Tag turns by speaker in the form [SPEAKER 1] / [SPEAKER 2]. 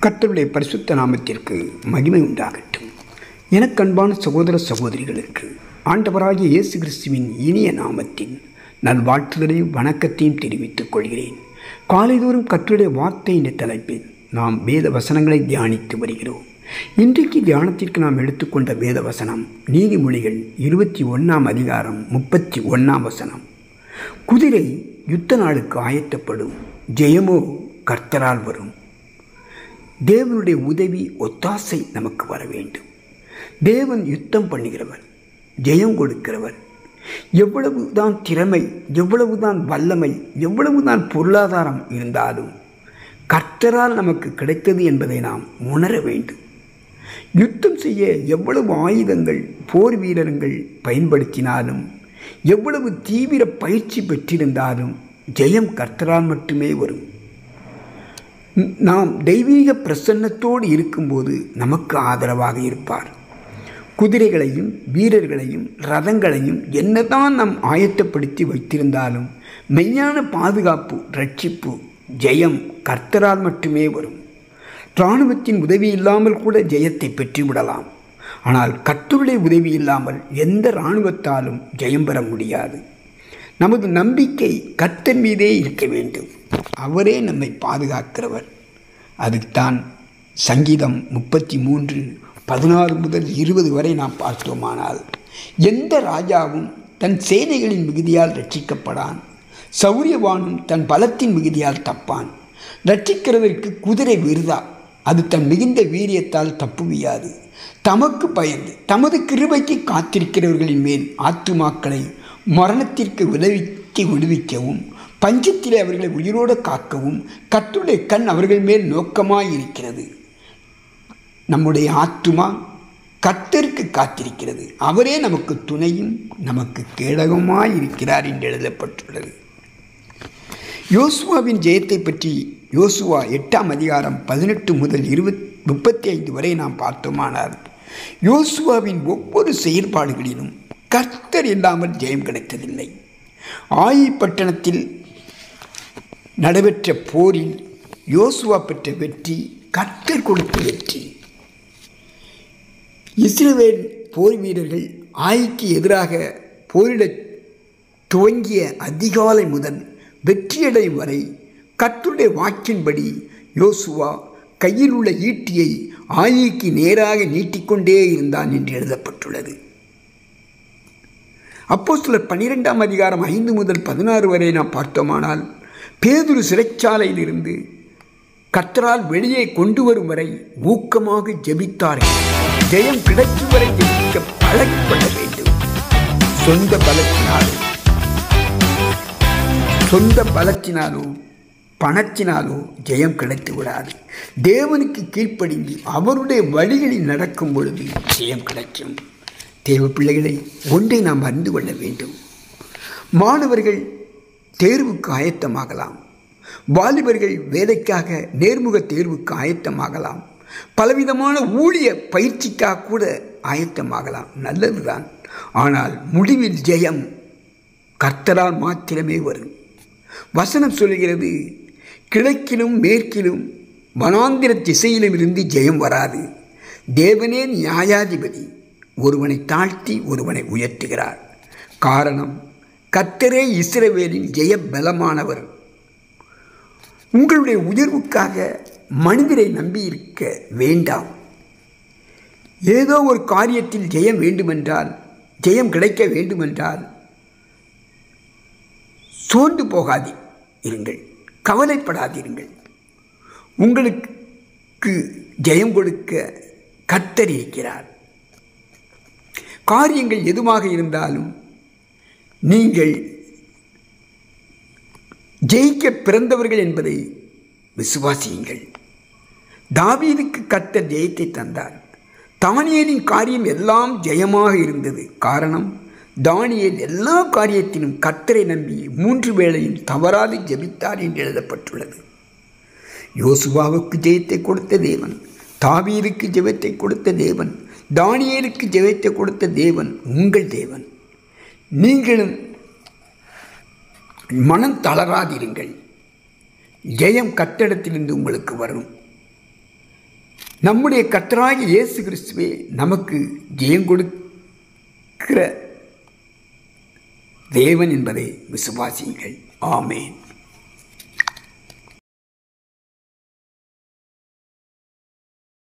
[SPEAKER 1] கர்த்தருடைய பரிசுத்த நாமத்திற்கு மகிமை உண்டாகட்டும். எனக்கு அன்பான சகோதர சகோதரிகளுக்கு ஆண்டவராகிய இயேசு கிறிஸ்துவின் இனிய நாமத்தின் நல்வாழ்த்துதலையும் வணக்கத்தையும் தெரிவித்துக் கொள்கிறேன். காலைதோறும் கர்த்தருடைய வார்த்தை என்ற தலைப்பில் நாம் வேத வசனங்களை தியானித்து வருகிறோம். இன்றைக்கு தியானத்திற்கு நாம் எடுத்துக்கொண்ட வேத வசனம் நீதிமொழிகள் 21 அதிகாரம் 31 வசனம். குதிரை யுத்த நாளுக்கு ஆயத்தப்படும், ஜெயமோ கர்த்தரால் வரும். தேவனுடைய உதவி ஒத்தாசை நமக்கு வர வேண்டும். தேவன் யுத்தம் பண்ணுகிறவர், ஜெயம் கொடுக்கிறவர். எவ்வளவுதான் திறமை, எவ்வளவுதான் வல்லமை, எவ்வளவுதான் பொருளாதாரம் இருந்தாலும் கர்த்தரால் நமக்கு கிடைத்தது என்பதை நாம் உணர வேண்டும். யுத்தம் செய்ய எவ்வளவு ஆயுதங்கள் போர் வீரர்கள் பயன்படுத்தினாலும், எவ்வளவு தீவிர பயிற்சி பெற்றிருந்தாலும் ஜெயம் கர்த்தரால் மட்டுமே வரும். நாம் தெய்வீக பிரசன்னத்தோடு இருக்கும்போது நமக்கு ஆதரவாக இருப்பார். குதிரைகளையும் வீரர்களையும் ரதங்களையும் என்னதான் நாம் ஆயத்தப்படுத்தி வைத்திருந்தாலும் மெய்யான பாதுகாப்பு, ரட்சிப்பு, ஜெயம் கர்த்தரால் மட்டுமே வரும். இராணுவத்தின் உதவி இல்லாமல் கூட ஜெயத்தை பெற்றுவிடலாம். ஆனால் கர்த்தருடைய உதவி இல்லாமல் எந்த இராணுவத்தாலும் ஜெயம் பெற முடியாது. நமது நம்பிக்கை கர்த்தர் மீதே இருக்க வேண்டும். அவரே நம்மை பாதுகாக்கிறவர். அதுதான் சங்கீதம் 33:16 முதல் 20 வரை நாம் பார்த்தோமானால், எந்த ராஜாவும் தன் சேனைகளின் மிகுதியால் ரட்சிக்கப்படான், சௌரியவானும் தன் பலத்தின் மிகுதியால் தப்பான். ரட்சிக்கிறதற்கு குதிரை விருதா, அது தன் மிகுந்த வீரியத்தால் தப்புவியாது. தமக்கு பயந்து தமது கிருபைக்கு காத்திருக்கிறவர்களின் மேல் ஆத்துமாக்களை மரணத்திற்கு விடுவிக்கவும், பஞ்சத்திலே அவர்களை உயிரோடு காக்கவும் கர்த்தருடைய கண் அவர்கள் மேல் நோக்கமாயிருக்கிறது. நம்முடைய ஆத்துமா கர்த்தருக்கு காத்திருக்கிறது. அவரே நமக்கு துணையும் நமக்கு கேடகமாயிருக்கிறார் என்று எழுதப்பட்டுள்ளது. யோசுவாவின் ஜெயத்தை பற்றி யோசுவா 8 அதிகாரம் 18 முதல் 35 வரை நாம் பார்த்தோமானால், யோசுவாவின் ஒவ்வொரு செயல்பாடுகளிலும் கர்த்தர் இல்லாமல் ஜெயம் கிடைத்ததில்லை. ஆயி பட்டணத்தில் நடைபெற்ற போரில் யோசுவா பெற்ற வெற்றி கர்த்தர் கொடுத்த வெற்றி. இஸ்ரவேல் போர் வீரர்கள் ஆயிக்கு எதிராக போரிட துவங்கிய அதிகாலை முதல் வெற்றியடையும் வரை கர்த்தருடைய வாக்கின்படி யோசுவா கையில் உள்ள ஈட்டியை ஆயிக்கு நேராக நீட்டிக்கொண்டே இருந்தான் என்று எழுதப்பட்டுள்ளது. அப்போஸ்தலர் 12 அதிகாரம் 5 முதல் 16 வரை நாம் பார்த்தோமானால், பேதுரு சிறைச்சாலையிலிருந்து கர்த்தரால் வெளியே கொண்டு வரும் வரை ஊக்கமாக ஜெபித்தார்கள். ஜெயம் கிடைக்கும் வரை ஜெபிக்க பழக்கப்பட வேண்டும். சொந்த பலத்தினாலோ பணத்தினாலோ ஜெயம் கிடைத்து விடாது. தேவனுக்கு கீழ்ப்படிந்து அவருடைய வழிகளில் நடக்கும் பொழுது ஜெயம் கிடைக்கும். தேவ பிள்ளைகளை ஒன்றை நாம் அறிந்து கொள்ள வேண்டும். மாணவர்கள் தேர்வுக்கு ஆயத்தமாகலாம். வாலிபர்கள் வேலைக்காக நேர்முக தேர்வுக்கு ஆயத்தமாகலாம். பலவிதமான ஊழிய பயிற்சிக்காக கூட ஆயத்தமாகலாம். நல்லதுதான். ஆனால் முடிவில் ஜெயம் கர்த்தரால் மாத்திரமே வரும். வசனம் சொல்கிறது, கிழக்கிலும் மேற்கிலும் வனாந்திர திசையிலும் இருந்து ஜெயம் வராது. தேவனே நியாயாதிபதி. ஒருவனை தாழ்த்தி ஒருவனை உயர்த்துகிறார். காரணம், கர்த்தரே இஸ்ரவேலின் ஜெய பலமானவர். உங்களுடைய உயர்வுக்காக மனிதரை நம்பியிருக்க வேண்டாம். ஏதோ ஒரு காரியத்தில் ஜெயம் வேண்டுமென்றால், ஜெயம் கிடைக்க வேண்டுமென்றால் சோர்ந்து போகாதீர்கள், கவலைப்படாதீர்கள். உங்களுக்கு ஜெயம் கொடுக்க கர்த்தர் இருக்கிறார். காரியங்கள் எதுவாக இருந்தாலும் நீங்கள் ஜெயிக்க பிறந்தவர்கள் என்பதை விசுவாசியுங்கள். தாவீதுக்கு கர்த்தர் ஜெயத்தை தந்தார். தானியேலின் காரியம் எல்லாம் ஜெயமாக இருந்தது. காரணம், தானியேல் எல்லா காரியத்திலும் கர்த்தரை நம்பி 3 வேளையும் தவறாது ஜெபித்தார் என்று எழுதப்பட்டுள்ளது. யோசுவாவுக்கு ஜெயத்தை கொடுத்த தேவன், தாவீதுக்கு ஜெயத்தை கொடுத்த தேவன், தானியேலுக்கு ஜெயத்தை கொடுத்த தேவன் உங்கள் தேவன். நீங்களும் மனம் தளராதிருங்கள். ஜெயம் கர்த்தரிடத்திலிருந்து உங்களுக்கு வரும். நம்முடைய கர்த்தராகிய இயேசு கிறிஸ்துவே நமக்கு ஜெயம் கொடுக்கிற தேவன் என்பதை விசுவாசியுங்கள். ஆமேன்.